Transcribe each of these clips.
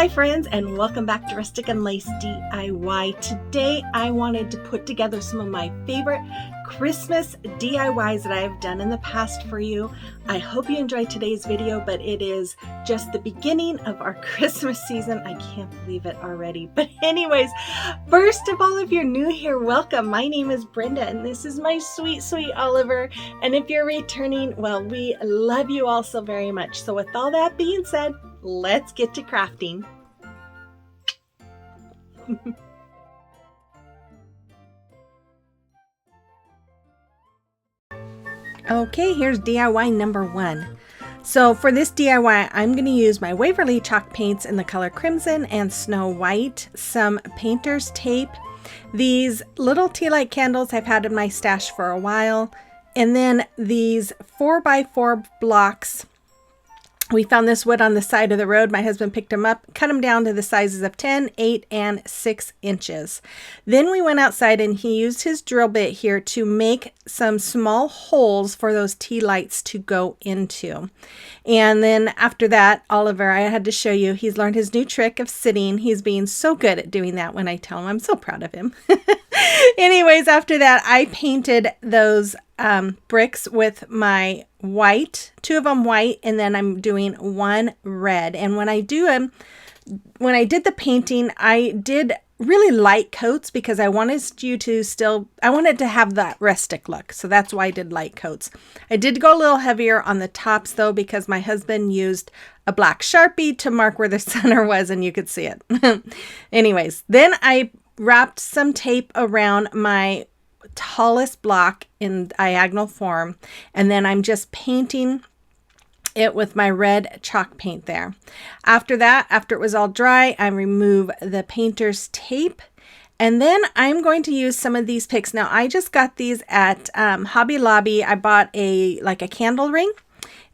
Hi friends, and welcome back to Rustic and Lace DIY. Today I wanted to put together some of my favorite Christmas DIYs that I have done in the past for you. I hope you enjoyed today's video, but it is just the beginning of our Christmas season. I can't believe it already. But anyways, first of all, if you're new here, welcome. My name is Brenda and this is my sweet, sweet Oliver. And if you're returning, well, we love you all so very much. So with all that being said, let's get to crafting. Okay, here's DIY number 1. So for this DIY, I'm going to use my Waverly chalk paints in the color Crimson and Snow White, some painter's tape, these little tea light candles I've had in my stash for a while, and then these 4x4 blocks. We found this wood on the side of the road. My husband picked them up, cut them down to the sizes of 10, 8, and 6 inches. Then we went outside and he used his drill bit here to make some small holes for those tea lights to go into. And then after that, Oliver, I had to show you, he's learned his new trick of sitting. He's being so good at doing that when I tell him. I'm so proud of him. Anyways, after that, I painted those bricks with my white, 2 of them white, and then I'm doing 1 red. And when I did the painting, I did really light coats because I wanted you to I wanted to have that rustic look. So that's why I did light coats. I did go a little heavier on the tops though, because my husband used a black Sharpie to mark where the center was and you could see it. Anyways, then I wrapped some tape around my tallest block in diagonal form, and then I'm just painting it with my red chalk paint there. After that, after it was all dry, I remove the painter's tape, and then I'm going to use some of these picks. Now I just got these at Hobby Lobby. I bought a candle ring,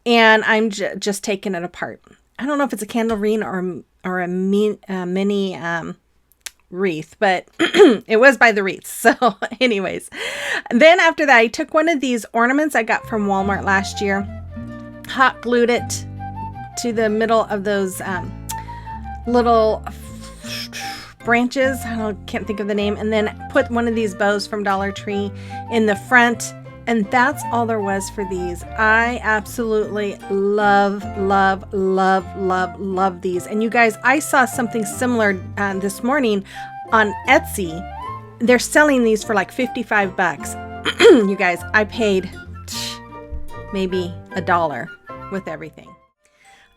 and I'm just taking it apart. I don't know if it's a candle ring or a mini wreath, but it was by the wreaths. So anyways, then after that, I took one of these ornaments I got from Walmart last year, hot glued it to the middle of those little branches. I can't think of the name, and then put one of these bows from Dollar Tree in the front. And that's all there was for these. I absolutely love these. And you guys, I saw something similar this morning on Etsy. They're selling these for like 55 bucks. You guys, I paid maybe $1 with everything.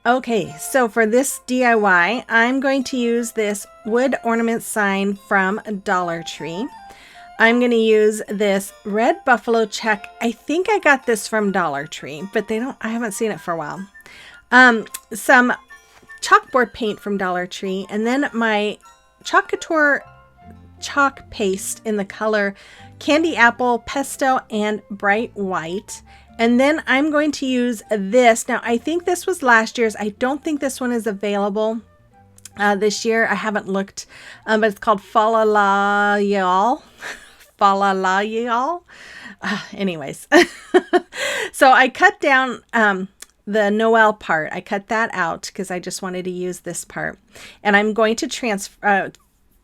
Okay, so for this DIY, I'm going to use this wood ornament sign from Dollar Tree. I'm going to use this red buffalo check. I think I got this from Dollar Tree, but I haven't seen it for a while. Some chalkboard paint from Dollar Tree, and then my Chalk Couture chalk paste in the color Candy Apple, Pesto, and Bright White. And then I'm going to use this. Now, I think this was last year's. I don't think this one is available this year. I haven't looked, but it's called Fa La Y'all. Anyways, so I cut down the Noel part. I cut that out because I just wanted to use this part, and I'm going to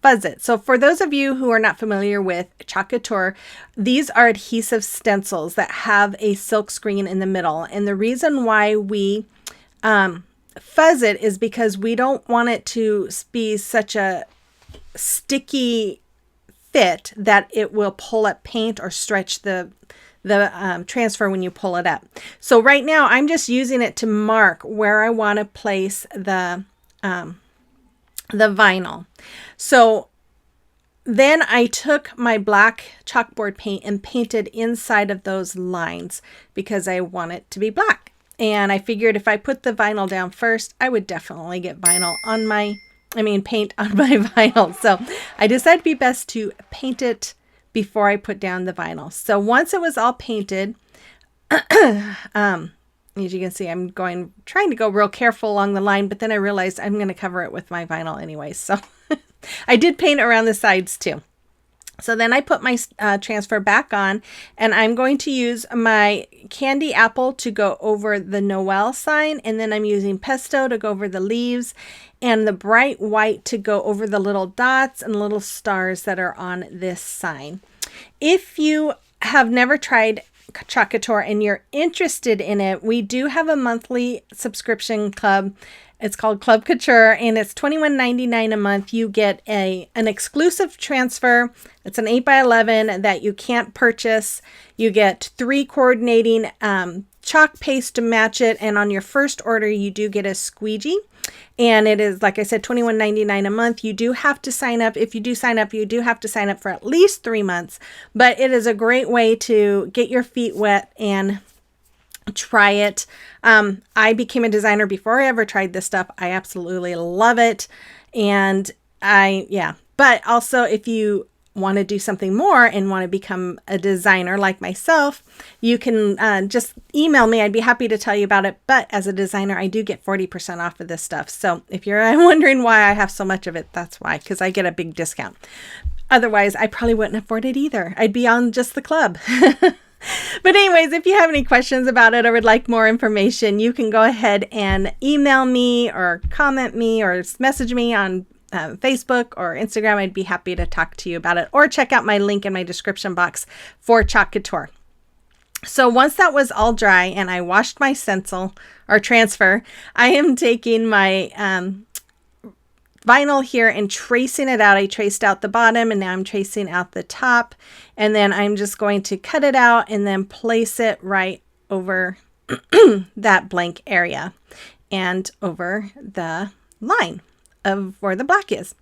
fuzz it. So for those of you who are not familiar with Chalk Couture, these are adhesive stencils that have a silk screen in the middle, and the reason why we fuzz it is because we don't want it to be such a sticky fit that it will pull up paint or stretch the transfer when you pull it up. So right now I'm just using it to mark where I want to place the vinyl. So then I took my black chalkboard paint and painted inside of those lines because I want it to be black. And I figured if I put the vinyl down first, I would definitely get paint on my vinyl. So I decided it'd be best to paint it before I put down the vinyl. So once it was all painted, as you can see, I'm trying to go real careful along the line, but then I realized I'm going to cover it with my vinyl anyway. So I did paint around the sides too. So then I put my transfer back on, and I'm going to use my candy apple to go over the Noel sign, and then I'm using pesto to go over the leaves, and the bright white to go over the little dots and little stars that are on this sign. If you have never tried Chalk Couture and you're interested in it, we do have a monthly subscription club. It's called Club Couture, and it's $21.99 a month. You get an exclusive transfer. It's an 8x11 that you can't purchase. You get 3 coordinating chalk paste to match it, and on your first order, you do get a squeegee. And it is, like I said, $21.99 a month. You do have to sign up. If you do sign up, you do have to sign up for at least 3 months. But it is a great way to get your feet wet and try it. I became a designer before I ever tried this stuff. I absolutely love it. And but also if you want to do something more and want to become a designer like myself, you can just email me. I'd be happy to tell you about it. But as a designer, I do get 40% off of this stuff. So if you're wondering why I have so much of it, that's why, because I get a big discount. Otherwise, I probably wouldn't afford it either. I'd be on just the club. But anyways, if you have any questions about it or would like more information, you can go ahead and email me or comment me or message me on Facebook or Instagram. I'd be happy to talk to you about it, or check out my link in my description box for Chalk Couture. So once that was all dry and I washed my stencil or transfer, I am taking my vinyl here and tracing it out. I traced out the bottom, and now I'm tracing out the top, and then I'm just going to cut it out and then place it right over that blank area and over the line of where the black is.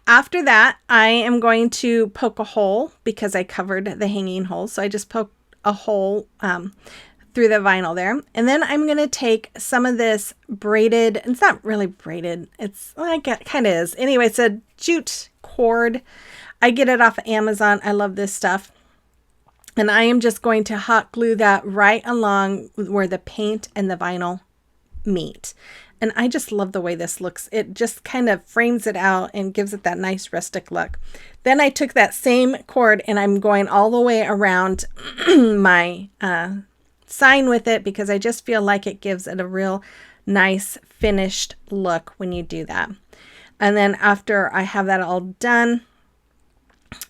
After that, I am going to poke a hole because I covered the hanging hole. So I just poked a hole through the vinyl there. And then I'm going to take some of this braided, it's not really braided, it's, well, it kind of is. Anyway, it's a jute cord. I get it off of Amazon. I love this stuff. And I am just going to hot glue that right along where the paint and the vinyl meet. And I just love the way this looks. It just kind of frames it out and gives it that nice rustic look. Then I took that same cord and I'm going all the way around my sign with it, because I just feel like it gives it a real nice finished look when you do that. And then after I have that all done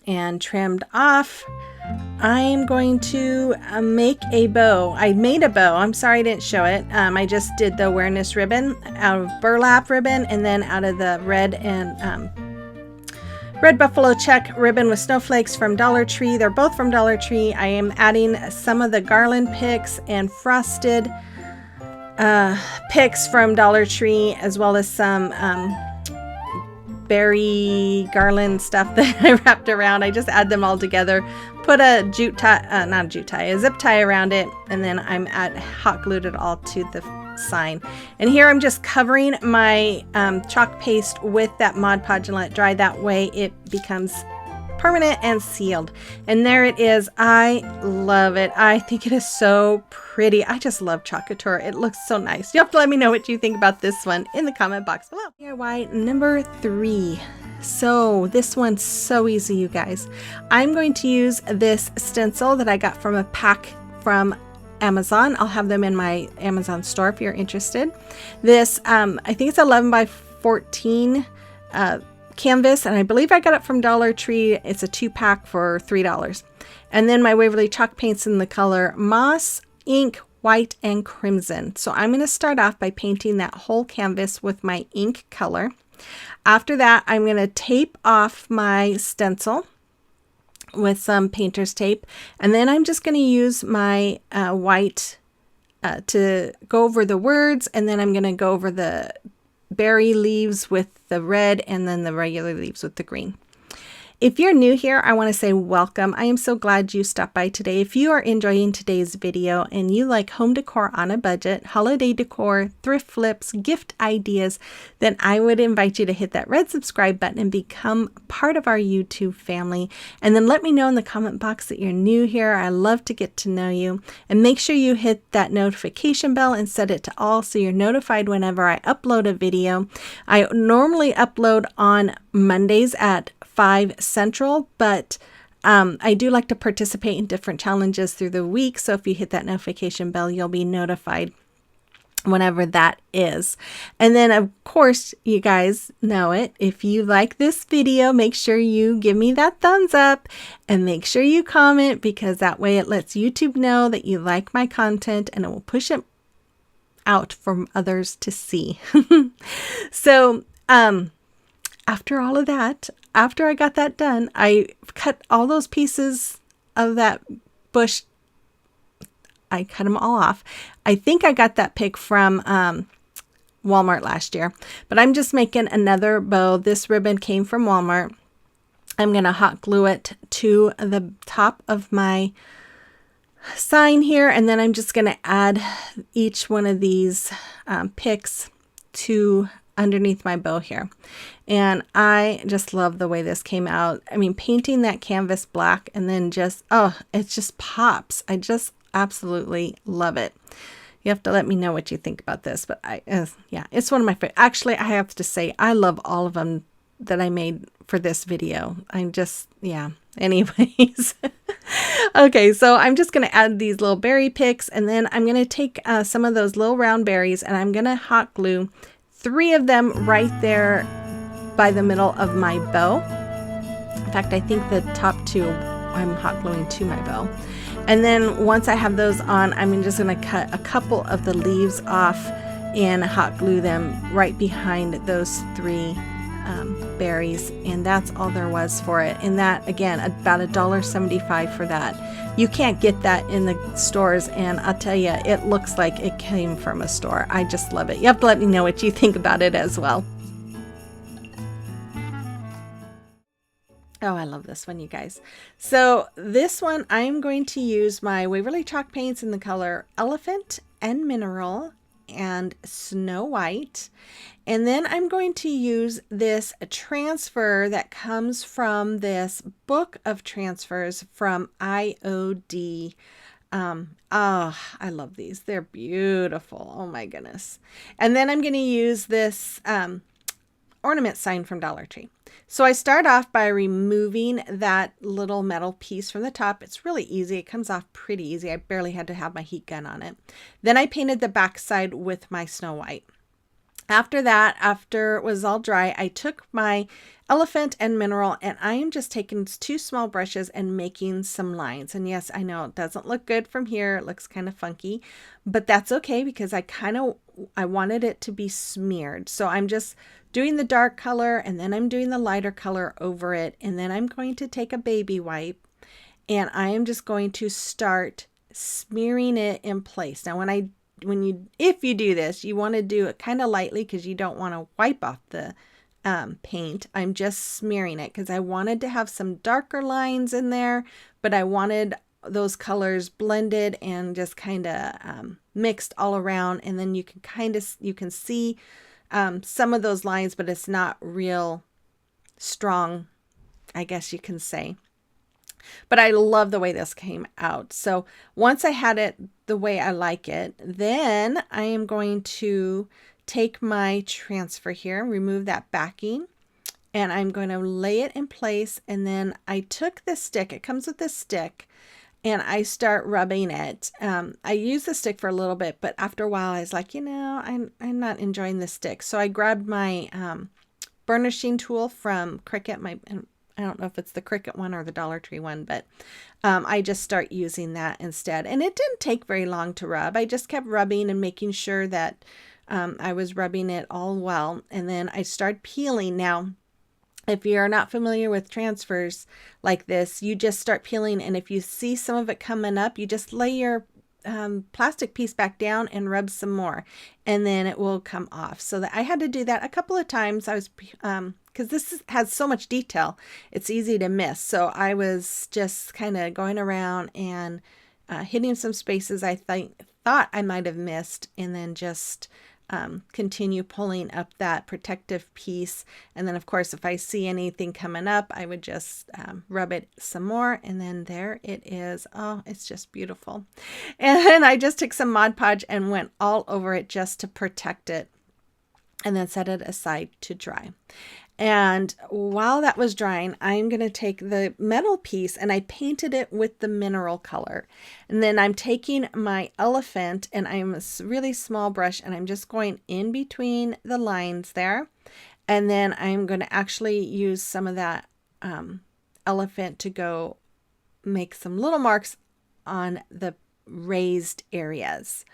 and trimmed off, I'm going to make a bow. I made a bow. I'm sorry I didn't show it. I just did the awareness ribbon out of burlap ribbon, and then out of the red and red buffalo check ribbon with snowflakes from Dollar Tree. They're both from Dollar Tree. I am adding some of the garland picks and frosted picks from Dollar Tree, as well as some berry garland stuff that I wrapped around. I just add them all together, put a jute tie, not a jute tie, a zip tie around it, and then I'm hot glued it all to the sign. And here I'm just covering my chalk paste with that Mod Podge and let it dry. That way it becomes permanent and sealed. And there it is. I love it. I think it is so pretty. I just love Chalk Couture. It looks so nice. You have to let me know what you think about this one in the comment box below. DIY number 3. So this one's so easy, you guys. I'm going to use this stencil that I got from a pack from Amazon. I'll have them in my Amazon store if you're interested. This, I think it's 11 by 14 canvas, and I believe I got it from Dollar Tree. It's a 2-pack for $3. And then my Waverly chalk paints in the color Moss, Ink, White, and Crimson. So I'm going to start off by painting that whole canvas with my ink color. After that, I'm going to tape off my stencil with some painter's tape, and then I'm just going to use my white to go over the words, and then I'm going to go over the berry leaves with the red, and then the regular leaves with the green. If you're new here, I want to say welcome. I am so glad you stopped by today. If you are enjoying today's video and you like home decor on a budget, holiday decor, thrift flips, gift ideas, then I would invite you to hit that red subscribe button and become part of our YouTube family. And then let me know in the comment box that you're new here. I love to get to know you. And make sure you hit that notification bell and set it to all so you're notified whenever I upload a video. I normally upload on Mondays at 5 Central, but I do like to participate in different challenges through the week. So if you hit that notification bell, you'll be notified whenever that is. And then of course, you guys know it. If you like this video, make sure you give me that thumbs up and make sure you comment, because that way it lets YouTube know that you like my content and it will push it out for others to see. So, after all of that, after I got that done, I cut all those pieces of that bush. I cut them all off. I think I got that pick from Walmart last year, but I'm just making another bow. This ribbon came from Walmart. I'm going to hot glue it to the top of my sign here, and then I'm just going to add each one of these picks to underneath my bow here. And I just love the way this came out. I mean, painting that canvas black and then just, oh, it just pops. I just absolutely love it. You have to let me know what you think about this, but yeah, it's one of my favorite. Actually, I have to say, I love all of them that I made for this video. I'm just, yeah, anyways. Okay, so I'm just going to add these little berry picks, and then I'm going to take some of those little round berries, and I'm going to hot glue 3 of them right there by the middle of my bow. In fact, I think the top 2 I'm hot gluing to my bow. And then once I have those on, I'm just going to cut a couple of the leaves off and hot glue them right behind those 3 berries, and that's all there was for it. And that, again, about $1.75 for that. You can't get that in the stores, and I'll tell you, it looks like it came from a store. I just love it. You have to let me know what you think about it as well. Oh, I love this one, you guys. So this one, I'm going to use my Waverly chalk paints in the color Elephant and Mineral and Snow White. And then I'm going to use this transfer that comes from this book of transfers from IOD. Oh, I love these. They're beautiful. Oh my goodness. And then I'm going to use this ornament sign from Dollar Tree. So I start off by removing that little metal piece from the top. It's really easy. It comes off pretty easy. I barely had to have my heat gun on it. Then I painted the back side with my Snow White. After that, after it was all dry, I took my Elephant and Mineral, and I am just taking 2 small brushes and making some lines. And yes, I know it doesn't look good from here. It looks kind of funky, but that's okay because I wanted it to be smeared. So I'm just doing the dark color, and then I'm doing the lighter color over it. And then I'm going to take a baby wipe, and I am just going to start smearing it in place. Now, if you do this, you want to do it kind of lightly because you don't want to wipe off the paint. I'm just smearing it because I wanted to have some darker lines in there, but I wanted those colors blended and just kind of mixed all around. And then you can see some of those lines, but it's not real strong, I guess you can say. But I love the way this came out. So once I had it the way I like it, then I am going to take my transfer here, remove that backing, and I'm going to lay it in place. And then I took this stick, it comes with this stick, and I start rubbing it. I use the stick for a little bit, but after a while I was like, I'm not enjoying this stick. So I grabbed my burnishing tool from Cricut, I don't know if it's the Cricut one or the Dollar Tree one, but I just start using that instead. And it didn't take very long to rub. I just kept rubbing and making sure that I was rubbing it all well. And then I start peeling. Now, if you're not familiar with transfers like this, you just start peeling. And if you see some of it coming up, you just lay your plastic piece back down and rub some more, and then it will come off. So that I had to do that a couple of times. I was because this has so much detail, it's easy to miss. So I was just kind of going around and hitting some spaces I thought I might have missed, and then just continue pulling up that protective piece. And then of course, if I see anything coming up, I would just rub it some more, and then there it is. Oh, it's just beautiful. And I just took some Mod Podge and went all over it just to protect it, and then set it aside to dry. And while that was drying, I'm going to take the metal piece and I painted it with the mineral color. And then I'm taking my elephant and I'm a really small brush and I'm just going in between the lines there. And then I'm going to actually use some of that elephant to go make some little marks on the raised areas.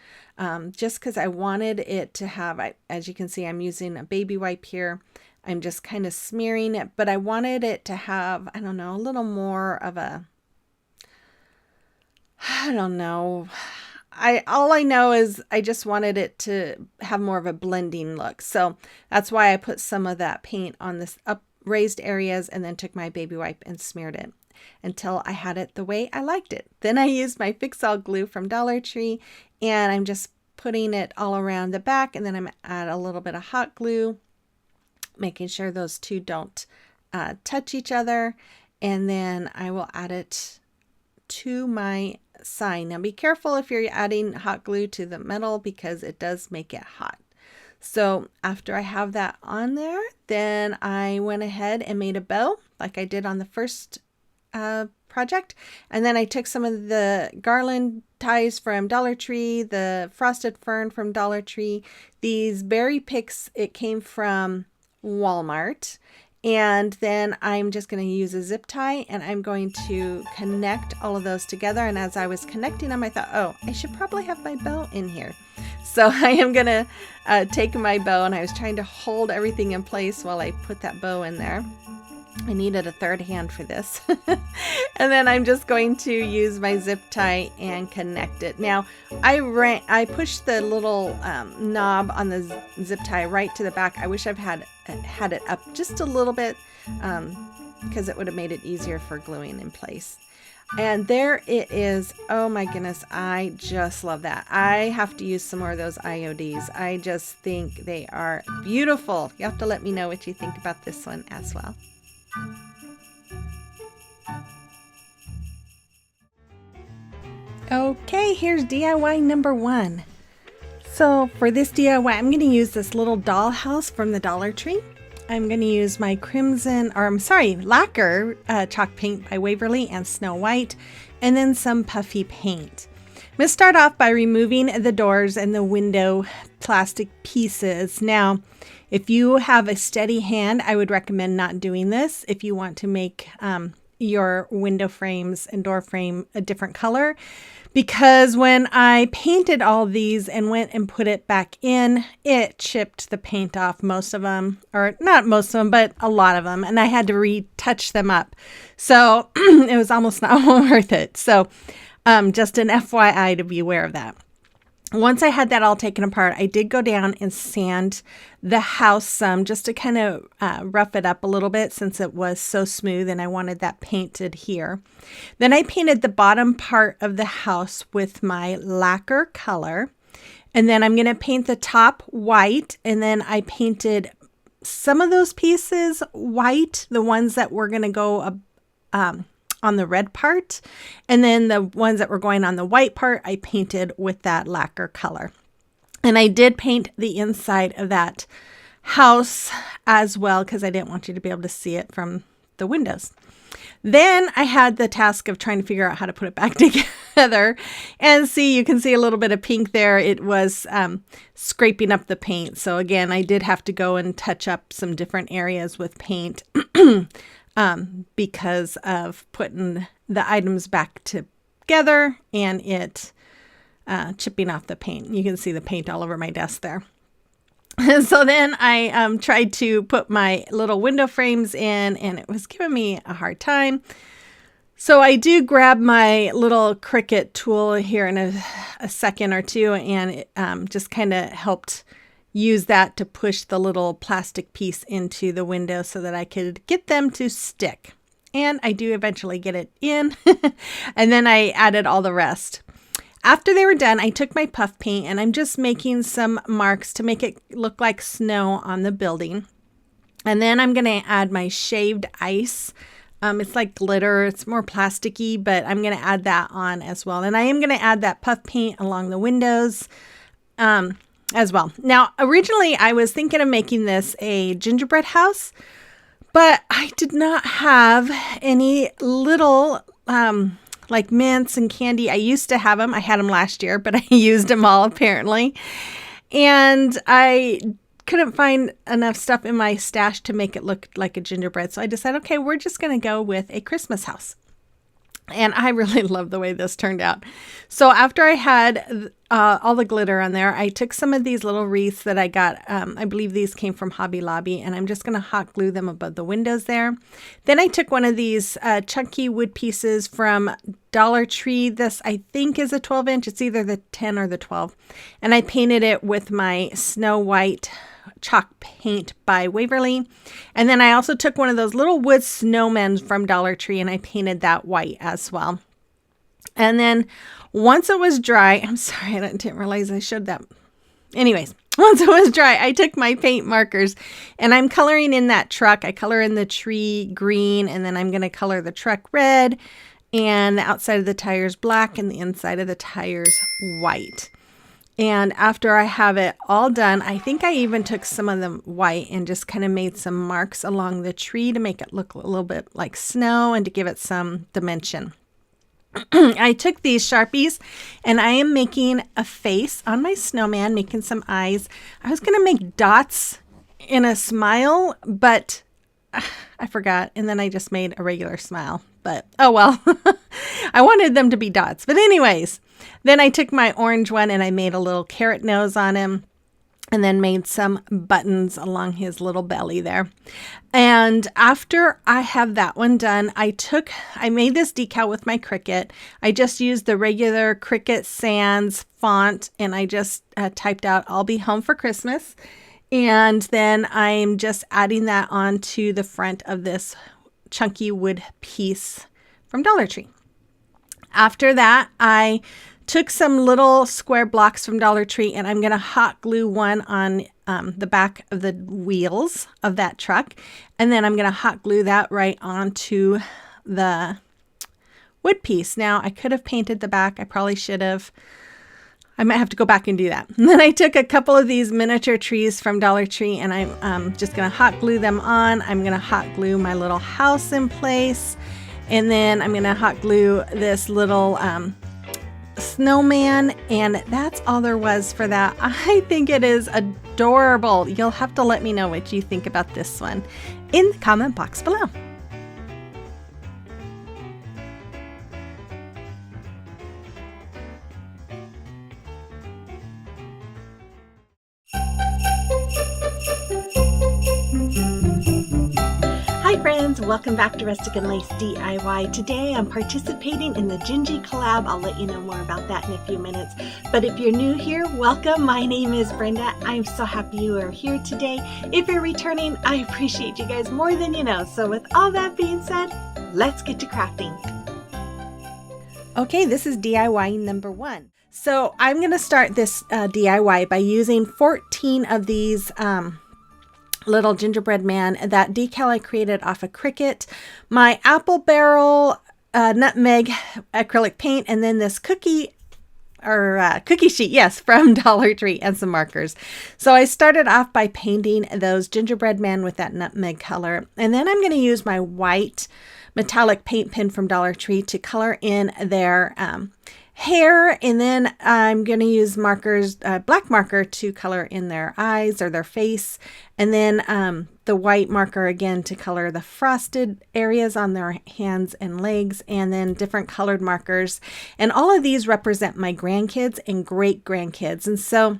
Just because I wanted it to have, as you can see, I'm using a baby wipe here. I'm just kind of smearing it, but I wanted it to have, I don't know, a little more of a, I don't know. All I know is I just wanted it to have more of a blending look. So that's why I put some of that paint on this up raised areas and then took my baby wipe and smeared it until I had it the way I liked it. Then I used my Fix-All glue from Dollar Tree and I'm just putting it all around the back, and then I'm add a little bit of hot glue, making sure those two don't touch each other, and then I will add it to my sign. Now be careful if you're adding hot glue to the metal because it does make it hot. So after I have that on there, then I went ahead and made a bow like I did on the first project, and then I took some of the garland ties from Dollar Tree, the frosted fern from Dollar Tree, these berry picks, it came from Walmart, and then I'm just going to use a zip tie and I'm going to connect all of those together. And as I was connecting them, I thought, oh, I should probably have my bow in here. So I am going to take my bow, and I was trying to hold everything in place while I put that bow in there. I needed a third hand for this. And then I'm just going to use my zip tie and connect it. Now I pushed the little knob on the zip tie right to the back. I wish I've had it up just a little bit because it would have made it easier for gluing in place. And there it is. Oh my goodness, I just love that. I have to use some more of those IODs. I just think they are beautiful. You have to let me know what you think about this one as well. Okay, here's DIY number 1. So for this DIY, I'm going to use this little dollhouse from the Dollar Tree. I'm going to use my lacquer chalk paint by Waverly and Snow White, and then some puffy paint. I'm going to start off by removing the doors and the window plastic pieces. Now, if you have a steady hand, I would recommend not doing this if you want to make your window frames and door frame a different color, because when I painted all these and went and put it back in, it chipped the paint off most of them, or not most of them, but a lot of them, and I had to retouch them up. So it was almost not worth it. So just an FYI to be aware of that. Once I had that all taken apart, I did go down and sand the house some just to kind of rough it up a little bit since it was so smooth and I wanted that painted here. Then I painted the bottom part of the house with my lacquer color. And then I'm going to paint the top white. And then I painted some of those pieces white, the ones that were going to go on the red part, and then the ones that were going on the white part I painted with that lacquer color. And I did paint the inside of that house as well because I didn't want you to be able to see it from the windows. Then I had the task of trying to figure out how to put it back together, and see, you can see a little bit of pink there. It was scraping up the paint. So again, I did have to go and touch up some different areas with paint because of putting the items back together and it chipping off the paint. You can see the paint all over my desk there. So then I tried to put my little window frames in, and it was giving me a hard time. So I do grab my little Cricut tool here in a second or two, and it just kind of helped use that to push the little plastic piece into the window so that I could get them to stick. And I do eventually get it in. And then I added all the rest. After they were done, I took my puff paint and I'm just making some marks to make it look like snow on the building. And then I'm going to add my shaved ice. It's like glitter. It's more plasticky, but I'm going to add that on as well. And I am going to add that puff paint along the windows as well. Now, originally I was thinking of making this a gingerbread house, But I did not have any little like mints and candy. I used to have them. I had them last year, but I used them all apparently. And I couldn't find enough stuff in my stash to make it look like a gingerbread. So I decided, okay, we're just going to go with a Christmas house. And I really love the way this turned out. So after I had all the glitter on there, I took some of these little wreaths that I got. I believe these came from Hobby Lobby, and I'm just going to hot glue them above the windows there. Then I took one of these chunky wood pieces from Dollar Tree. This, I think, is a 12-inch. It's either the 10 or the 12. And I painted it with my Snow White chalk paint by Waverly. And then I also took one of those little wood snowmen from Dollar Tree and I painted that white as well. And then once it was dry, I'm sorry, I didn't realize I showed that. Anyways, once it was dry, I took my paint markers and I'm coloring in that truck. I color in the tree green, and then I'm going to color the truck red, and the outside of the tires black and the inside of the tires white. And after I have it all done, I think I even took some of them white and just kind of made some marks along the tree to make it look a little bit like snow and to give it some dimension. I took these Sharpies and I am making a face on my snowman, making some eyes. I was going to make dots in a smile, but I forgot. And then I just made a regular smile. But oh well, I wanted them to be dots. But anyways, then I took my orange one and I made a little carrot nose on him, and then made some buttons along his little belly there. And after I have that one done, I made this decal with my Cricut. I just used the regular Cricut Sans font, and I just typed out, "I'll be home for Christmas." And then I'm just adding that onto the front of this chunky wood piece from Dollar Tree. After that, I took some little square blocks from Dollar Tree and I'm going to hot glue one on the back of the wheels of that truck. And then I'm going to hot glue that right onto the wood piece. Now, I could have painted the back. I probably should have. I might have to go back and do that. And then I took a couple of these miniature trees from Dollar Tree and I'm just going to hot glue them on. I'm going to hot glue my little house in place. And then I'm going to hot glue this little snowman. And that's all there was for that. I think it is adorable. You'll have to let me know what you think about this one in the comment box below. Hi friends, welcome back to Rustic and Lace DIY. Today I'm participating in the Gingy collab. I'll let you know more about that in a few minutes. But if you're new here, welcome. My name is Brenda. I'm so happy you are here today. If you're returning, I appreciate you guys more than you know. So with all that being said, let's get to crafting. Okay, this is DIY number 1. So I'm going to start this DIY by using 14 of these little gingerbread man. That decal I created off of Cricut, my apple barrel nutmeg acrylic paint, and then this cookie sheet, yes, from Dollar Tree, and some markers. So I started off by painting those gingerbread man with that nutmeg color, and then I'm going to use my white metallic paint pen from Dollar Tree to color in their hair, and then I'm going to use markers, black marker to color in their eyes or their face, and then the white marker again to color the frosted areas on their hands and legs, and then different colored markers. And all of these represent my grandkids and great grandkids, and so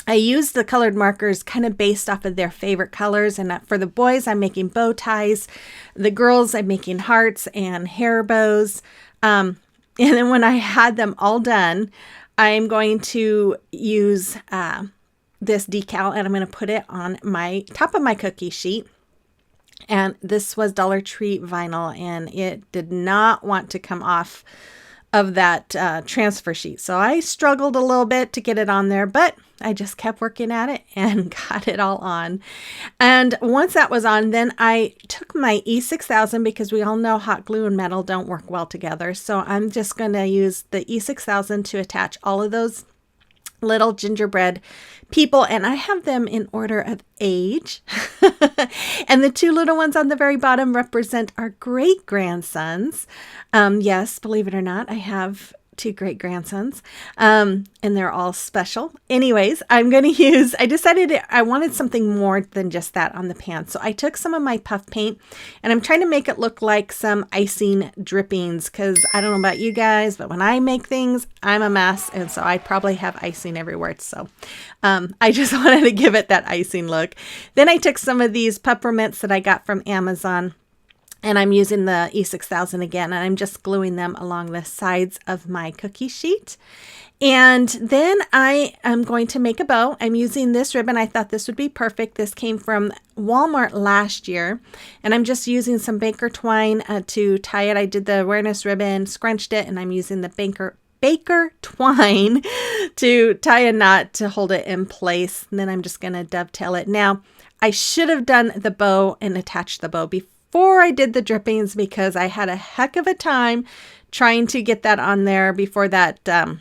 I used the colored markers kind of based off of their favorite colors. And for the boys, I'm making bow ties. The girls, I'm making hearts and hair bows. And then when I had them all done, I'm going to use this decal, and I'm going to put it on my top of my cookie sheet. And this was Dollar Tree vinyl, and it did not want to come off of that transfer sheet. So I struggled a little bit to get it on there, but I just kept working at it and got it all on. And once that was on, then I took my E6000, because we all know hot glue and metal don't work well together. So I'm just going to use the E6000 to attach all of those little gingerbread people, and I have them in order of age. And the two little ones on the very bottom represent our great-grandsons. Yes, believe it or not, I have two great-grandsons, and they're all special. Anyways, I decided I wanted something more than just that on the pan. So I took some of my puff paint, and I'm trying to make it look like some icing drippings, because I don't know about you guys, but when I make things, I'm a mess, and so I probably have icing everywhere. So I just wanted to give it that icing look. Then I took some of these peppermints that I got from Amazon, and I'm using the E6000 again, and I'm just gluing them along the sides of my cookie sheet. And then I am going to make a bow. I'm using this ribbon. I thought this would be perfect. This came from Walmart last year, and I'm just using some baker twine to tie it. I did the awareness ribbon, scrunched it, and I'm using the baker twine to tie a knot to hold it in place. And then I'm just going to dovetail it. Now, I should have done the bow and attached the bow before I did the drippings, because I had a heck of a time trying to get that on there before that puff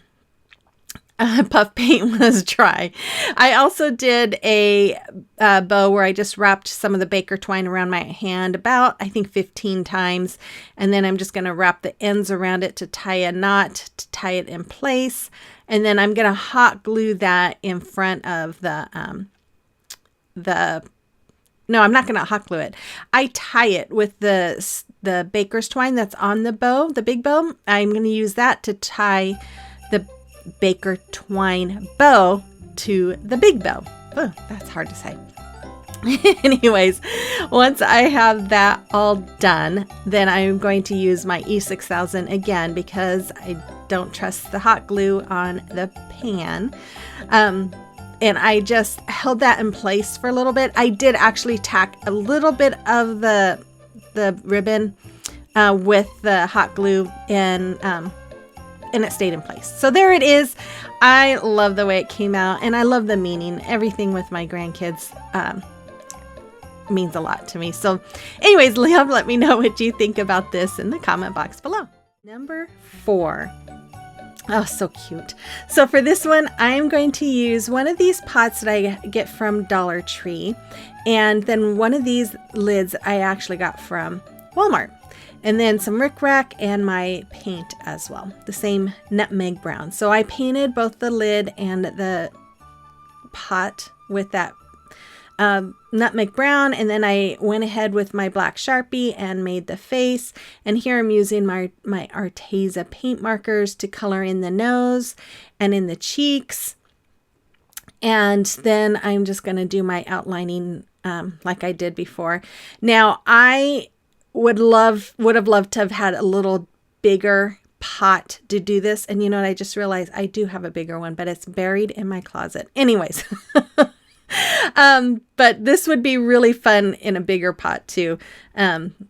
paint was dry. I also did a bow where I just wrapped some of the baker twine around my hand about, I think, 15 times. And then I'm just going to wrap the ends around it to tie a knot, to tie it in place. And then I'm going to hot glue that in front of no, I'm not going to hot glue it. I tie it with the baker's twine that's on the bow, the big bow. I'm going to use that to tie the baker twine bow to the big bow. Oh, that's hard to say. Anyways, once I have that all done, then I'm going to use my E6000 again, because I don't trust the hot glue on the pan. And I just held that in place for a little bit. I did actually tack a little bit of the ribbon with the hot glue, and it stayed in place. So there it is. I love the way it came out, and I love the meaning. Everything with my grandkids means a lot to me. So anyways, let me know what you think about this in the comment box below. Number 4. Oh, so cute. So for this one, I'm going to use one of these pots that I get from Dollar Tree. And then one of these lids I actually got from Walmart. And then some rickrack and my paint as well. The same nutmeg brown. So I painted both the lid and the pot with that nutmeg brown, and then I went ahead with my black Sharpie and made the face. And here I'm using my Arteza paint markers to color in the nose and in the cheeks. And then I'm just going to do my outlining like I did before. Now, I would have loved to have had a little bigger pot to do this. And you know what? I just realized I do have a bigger one, but it's buried in my closet. Anyways. But this would be really fun in a bigger pot too.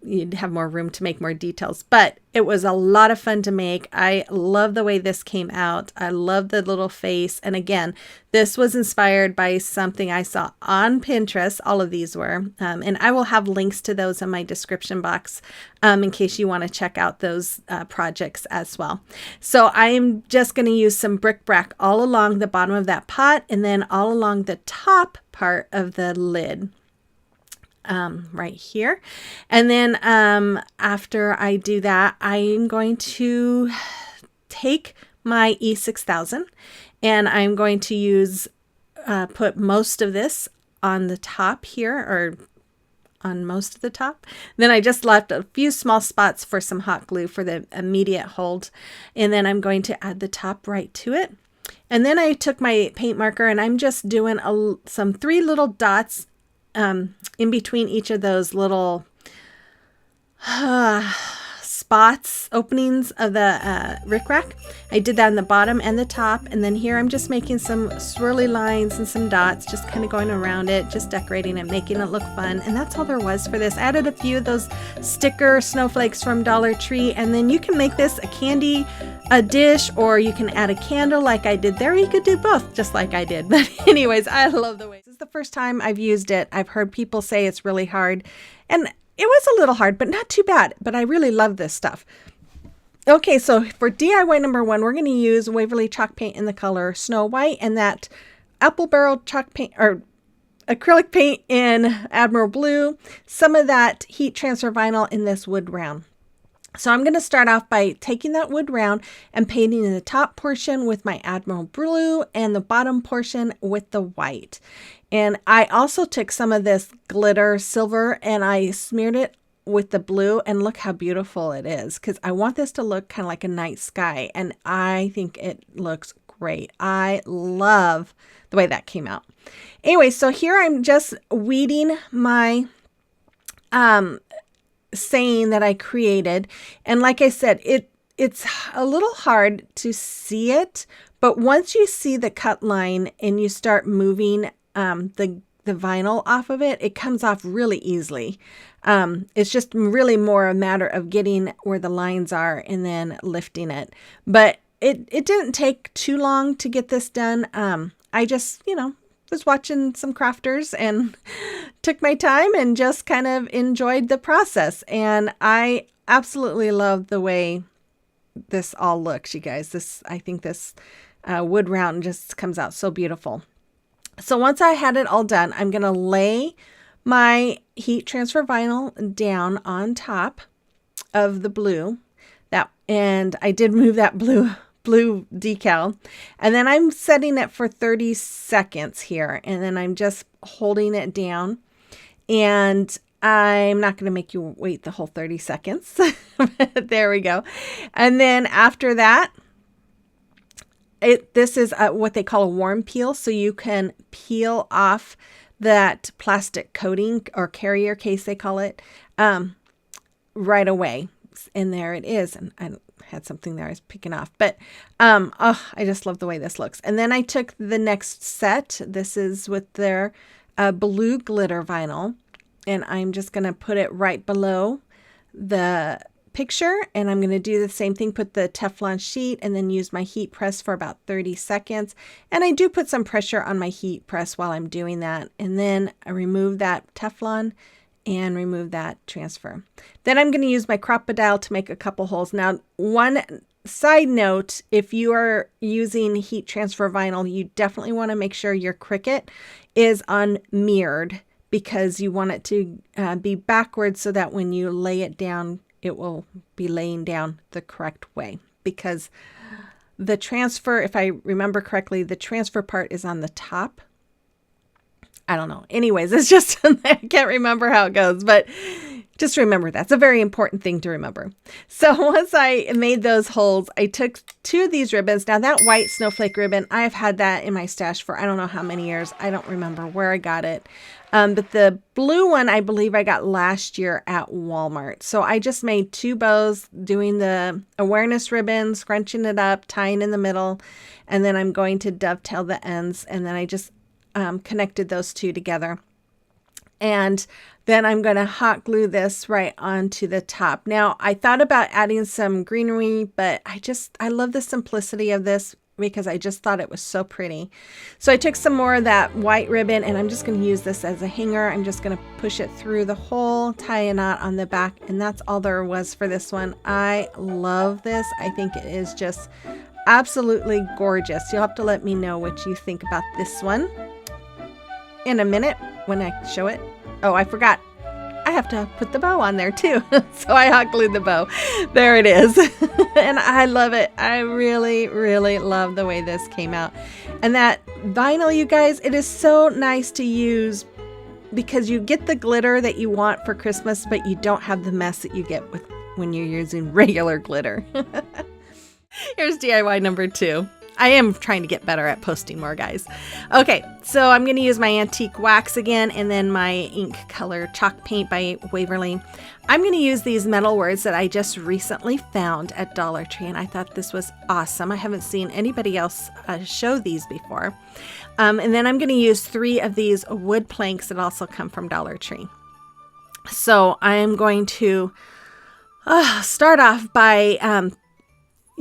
You'd have more room to make more details, but it was a lot of fun to make. I love the way this came out. I love the little face. And again, this was inspired by something I saw on Pinterest. All of these were, and I will have links to those in my description box, in case you want to check out those projects as well. So I'm just going to use some bric-a-brac all along the bottom of that pot, and then all along the top part of the lid. Right here. And then after I do that, I'm going to take my E6000 and I'm going to use put most of this on the top here, or on most of the top. Then I just left a few small spots for some hot glue for the immediate hold. And then I'm going to add the top right to it. And then I took my paint marker and I'm just doing some 3 little dots in between each of those little spots, openings of the rickrack. I did that on the bottom and the top, and then here I'm just making some swirly lines and some dots, just kind of going around it, just decorating it, making it look fun. And that's all there was for this. I added a few of those sticker snowflakes from Dollar Tree, and then you can make this a dish, or you can add a candle like I did there. You could do both just like I did. But anyways, I love the way. This is the first time I've used it. I've heard people say it's really hard, and it was a little hard, but not too bad. But I really love this stuff. Okay, so for DIY number 1, we're going to use Waverly chalk paint in the color Snow White and that apple barrel chalk paint or acrylic paint in Admiral Blue, some of that heat transfer vinyl in this wood round. So I'm going to start off by taking that wood round and painting the top portion with my Admiral Blue and the bottom portion with the white. And I also took some of this glitter silver and I smeared it with the blue, and look how beautiful it is, because I want this to look kind of like a night sky, and I think it looks great. I love the way that came out. Anyway, so here I'm just weeding my saying that I created, and like I said, it's a little hard to see it, but once you see the cut line and you start moving the vinyl off of it, it comes off really easily. It's just really more a matter of getting where the lines are and then lifting it. But it didn't take too long to get this done. I just, was watching some crafters and took my time and just kind of enjoyed the process. And I absolutely love the way this all looks, you guys. I think this wood round just comes out so beautiful. So once I had it all done, I'm going to lay my heat transfer vinyl down on top of the blue. And I did move that blue decal. And then I'm setting it for 30 seconds here. And then I'm just holding it down. And I'm not going to make you wait the whole 30 seconds. There we go. And then after that, this is what they call a warm peel, so you can peel off that plastic coating or carrier case, they call it, right away. And there it is. And I had something there I was picking off, but I just love the way this looks. And then I took the next set. This is with their blue glitter vinyl, and I'm just going to put it right below the picture, and I'm going to do the same thing, put the Teflon sheet and then use my heat press for about 30 seconds. And I do put some pressure on my heat press while I'm doing that. And then I remove that Teflon and remove that transfer. Then I'm going to use my Crop-A-Dile to make a couple holes. Now, one side note, if you are using heat transfer vinyl, you definitely want to make sure your Cricut is unmirrored, because you want it to be backwards so that when you lay it down, it will be laying down the correct way, because the transfer, if I remember correctly, the transfer part is on the top. I don't know. Anyways, it's just, I can't remember how it goes, but just remember that's a very important thing to remember. So once I made those holes, I took 2 of these ribbons. Now that white snowflake ribbon, I've had that in my stash for I don't know how many years. I don't remember where I got it. But the blue one, I believe I got last year at Walmart. So I just made 2 bows doing the awareness ribbon, scrunching it up, tying in the middle, and then I'm going to dovetail the ends. And then I just connected those 2 together. And then I'm going to hot glue this right onto the top. Now, I thought about adding some greenery, but I love the simplicity of this, because I just thought it was so pretty. So I took some more of that white ribbon, and I'm just going to use this as a hanger. I'm just going to push it through the hole, tie a knot on the back, and that's all there was for this one. I love this. I think it is just absolutely gorgeous. You'll have to let me know what you think about this one in a minute when I show it. Oh, I forgot. I have to put the bow on there too. So I hot glued the bow. There it is. And I love it. I really, really love the way this came out. And that vinyl, you guys, it is so nice to use, because you get the glitter that you want for Christmas, but you don't have the mess that you get when you're using regular glitter. Here's DIY number 2. I am trying to get better at posting more, guys. Okay, so I'm going to use my antique wax again, and then my ink color chalk paint by Waverly. I'm going to use these metal words that I just recently found at Dollar Tree, and I thought this was awesome. I haven't seen anybody else show these before. And then I'm going to use 3 of these wood planks that also come from Dollar Tree. So I am going to start off by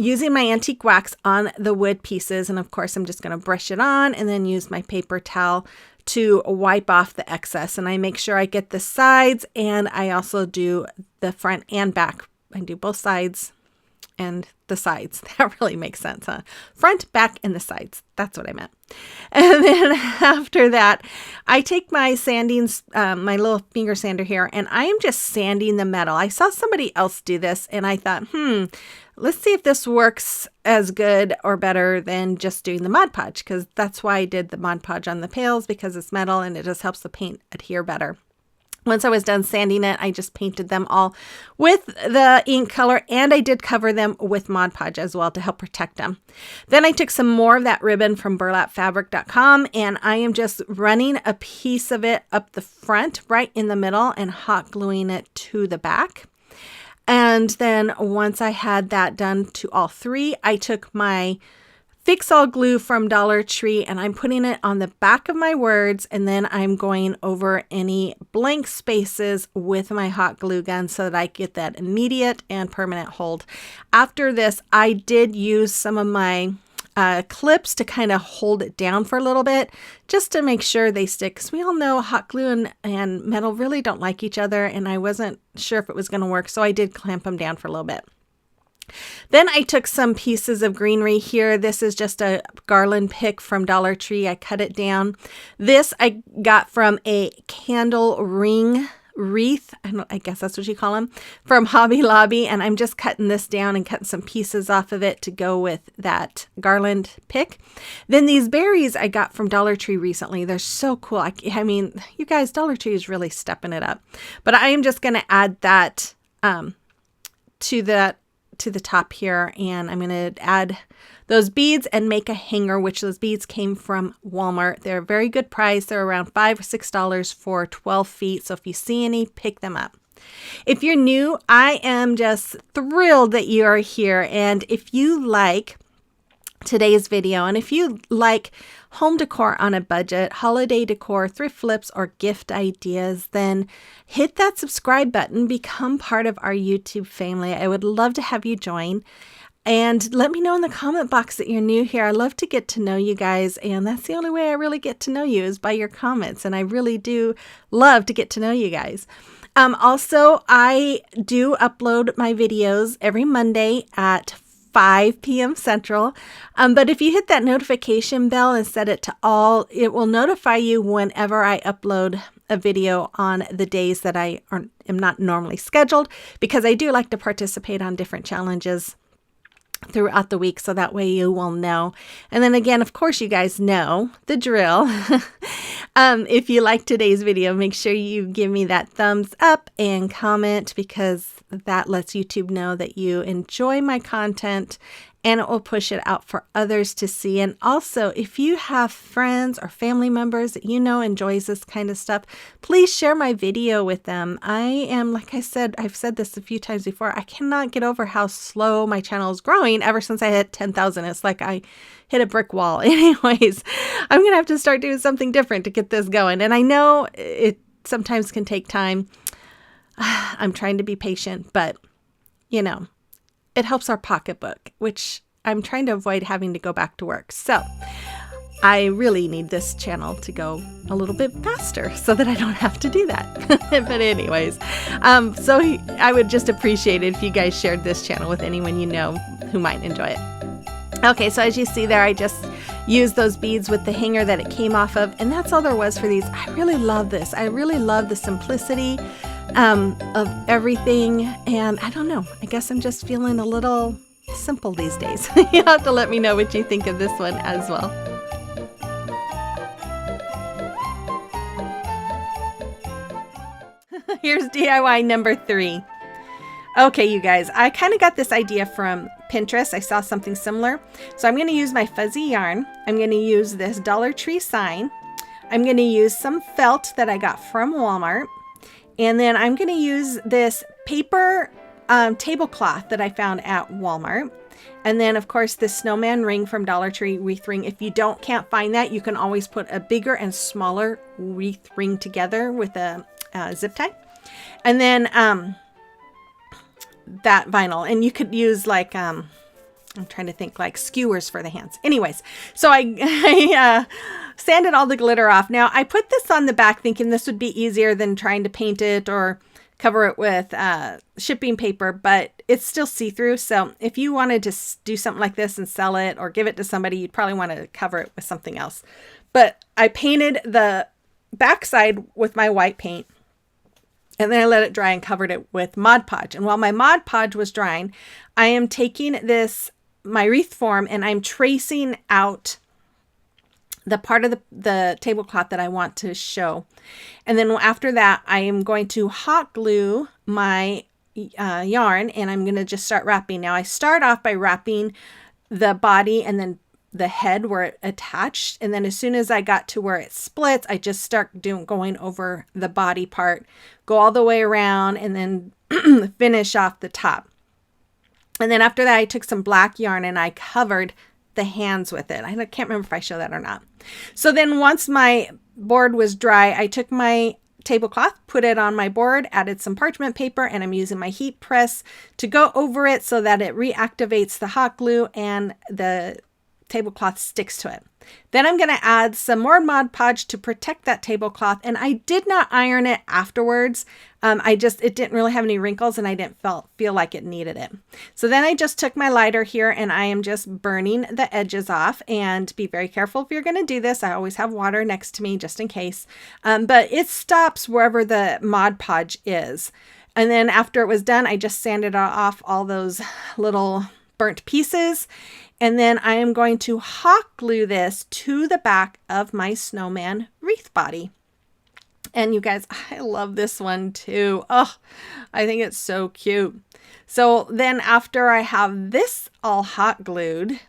using my antique wax on the wood pieces. And of course, I'm just going to brush it on and then use my paper towel to wipe off the excess. And I make sure I get the sides, and I also do the front and back. I do both sides and the sides. That really makes sense, huh? Front, back, and the sides. That's what I meant. And then after that, I take my sanding, my little finger sander here, and I am just sanding the metal. I saw somebody else do this, and I thought, let's see if this works as good or better than just doing the Mod Podge, because that's why I did the Mod Podge on the pails, because it's metal and it just helps the paint adhere better. Once I was done sanding it, I just painted them all with the ink color, and I did cover them with Mod Podge as well to help protect them. Then I took some more of that ribbon from burlapfabric.com, and I am just running a piece of it up the front, right in the middle, and hot gluing it to the back. And then once I had that done to all three, I took my Fix All glue from Dollar Tree, and I'm putting it on the back of my words, and then I'm going over any blank spaces with my hot glue gun so that I get that immediate and permanent hold. After this, I did use some of my clips to kind of hold it down for a little bit, just to make sure they stick, because we all know hot glue and metal really don't like each other, and I wasn't sure if it was going to work, so I did clamp them down for a little bit. Then I took some pieces of greenery here. This is just a garland pick from Dollar Tree. I cut it down. This I got from a candle ring wreath. I guess that's what you call them, from Hobby Lobby. And I'm just cutting this down and cutting some pieces off of it to go with that garland pick. Then these berries I got from Dollar Tree recently. They're so cool. I mean, you guys, Dollar Tree is really stepping it up. But I am just going to add that to the top here, and I'm going to add those beads and make a hanger, which those beads came from Walmart. They're a very good price. They're around $5 or $6 for 12 feet. So if you see any, pick them up. If you're new, I am just thrilled that you are here. And if you like today's video, and if you like home decor on a budget, holiday decor, thrift flips, or gift ideas, then hit that subscribe button, become part of our YouTube family. I would love to have you join, and let me know in the comment box that you're new here. I love to get to know you guys, and that's the only way I really get to know you is by your comments, and I really do love to get to know you guys. Also, I do upload my videos every Monday at 5 p.m. Central. But if you hit that notification bell and set it to all, it will notify you whenever I upload a video on the days that I am not normally scheduled, because I do like to participate on different challenges throughout the week, so that way you will know. And then again, of course, you guys know the drill. If you like today's video, make sure you give me that thumbs up and comment, because that lets YouTube know that you enjoy my content, and it will push it out for others to see. And also, if you have friends or family members that you know enjoys this kind of stuff, please share my video with them. I am, like I said, I've said this a few times before, I cannot get over how slow my channel is growing ever since I hit 10,000. It's like I hit a brick wall. Anyways, I'm going to have to start doing something different to get this going. And I know it sometimes can take time. I'm trying to be patient, but you know, it helps our pocketbook, which I'm trying to avoid having to go back to work. So I really need this channel to go a little bit faster so that I don't have to do that. But anyways, so I would just appreciate it if you guys shared this channel with anyone you know who might enjoy it. Okay, so as you see there, I just used those beads with the hanger that it came off of, and that's all there was for these. I really love this. I really love the simplicity of everything, and I don't know, I guess I'm just feeling a little simple these days. You'll have to let me know what you think of this one as well. Here's DIY number 3. Okay, you guys, I kind of got this idea from Pinterest. I saw something similar. So I'm going to use my fuzzy yarn. I'm going to use this Dollar Tree sign. I'm going to use some felt that I got from Walmart. And then I'm going to use this paper tablecloth that I found at Walmart. And then, of course, this snowman ring from Dollar Tree, wreath ring. If you can't find that, you can always put a bigger and smaller wreath ring together with a zip tie. And then that vinyl. And you could use like, I'm trying to think, like skewers for the hands. Anyways, so I sanded all the glitter off. Now, I put this on the back thinking this would be easier than trying to paint it or cover it with shipping paper, but it's still see-through. So if you wanted to do something like this and sell it or give it to somebody, you'd probably want to cover it with something else. But I painted the backside with my white paint, and then I let it dry and covered it with Mod Podge. And while my Mod Podge was drying, I am taking my wreath form, and I'm tracing out the part of the tablecloth that I want to show. And then after that, I am going to hot glue my yarn, and I'm going to just start wrapping. Now I start off by wrapping the body and then the head where it attached. And then as soon as I got to where it splits, I just start going over the body part, go all the way around, and then finish off the top. And then after that, I took some black yarn and I covered the hands with it. I can't remember if I show that or not. So then once my board was dry, I took my tablecloth, put it on my board, added some parchment paper, and I'm using my heat press to go over it so that it reactivates the hot glue and the tablecloth sticks to it. Then I'm going to add some more Mod Podge to protect that tablecloth, and I did not iron it afterwards. It didn't really have any wrinkles, and I didn't feel like it needed it. So then I just took my lighter here, and I am just burning the edges off. And be very careful if you're going to do this. I always have water next to me just in case. But it stops wherever the Mod Podge is. And then after it was done, I just sanded off all those little burnt pieces. And then I am going to hot glue this to the back of my snowman wreath body. And you guys, I love this one too. Oh, I think it's so cute. So then after I have this all hot glued,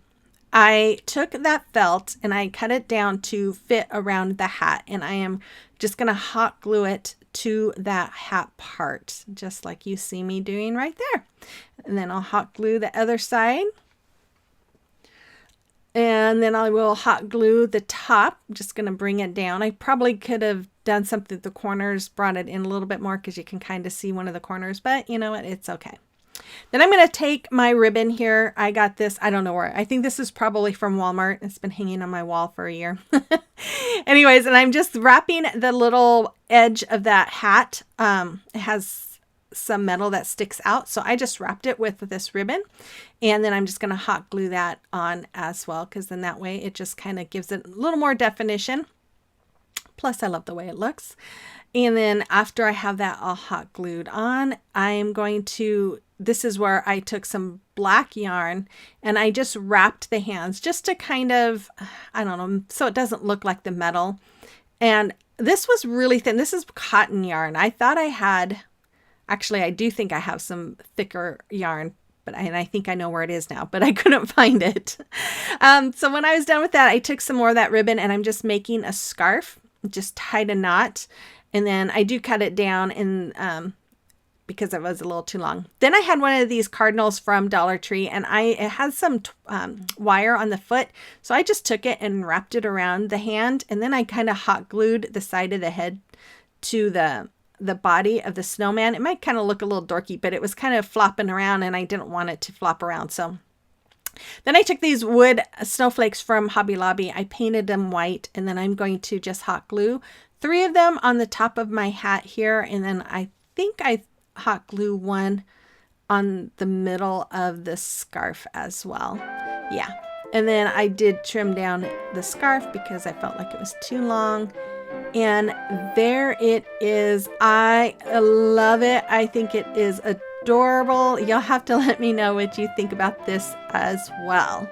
I took that felt and I cut it down to fit around the hat. And I am just going to hot glue it to that hat part, just like you see me doing right there. And then I'll hot glue the other side. And then I will hot glue the top. I'm just going to bring it down. I probably could have done something at the corners, brought it in a little bit more because you can kind of see one of the corners, but you know what? It's okay. Then I'm going to take my ribbon here. I got this, I don't know where. I think this is probably from Walmart. It's been hanging on my wall for a year. Anyways, and I'm just wrapping the little edge of that hat. It has some metal that sticks out, so I just wrapped it with this ribbon, and then I'm just going to hot glue that on as well, because then that way it just kind of gives it a little more definition. Plus I love the way it looks. And then after I have that all hot glued on, I'm going to, this is where I took some black yarn and I just wrapped the hands just to kind of, I don't know, so it doesn't look like the metal. And this was really thin. This is cotton yarn. I thought I had, actually, I do think I have some thicker yarn, and I think I know where it is now, but I couldn't find it. So when I was done with that, I took some more of that ribbon and I'm just making a scarf, just tied a knot. And then I do cut it down and because it was a little too long. Then I had one of these cardinals from Dollar Tree, and it has some wire on the foot. So I just took it and wrapped it around the hand. And then I kind of hot glued the side of the head to the body of the snowman. It might kind of look a little dorky, but it was kind of flopping around and I didn't want it to flop around. So then I took these wood snowflakes from Hobby Lobby. I painted them white, and then I'm going to just hot glue 3 of them on the top of my hat here. And then I think I hot glue one on the middle of the scarf as well. Yeah. And then I did trim down the scarf because I felt like it was too long. And there it is. I love it. I think it is adorable. You'll have to let me know what you think about this as well.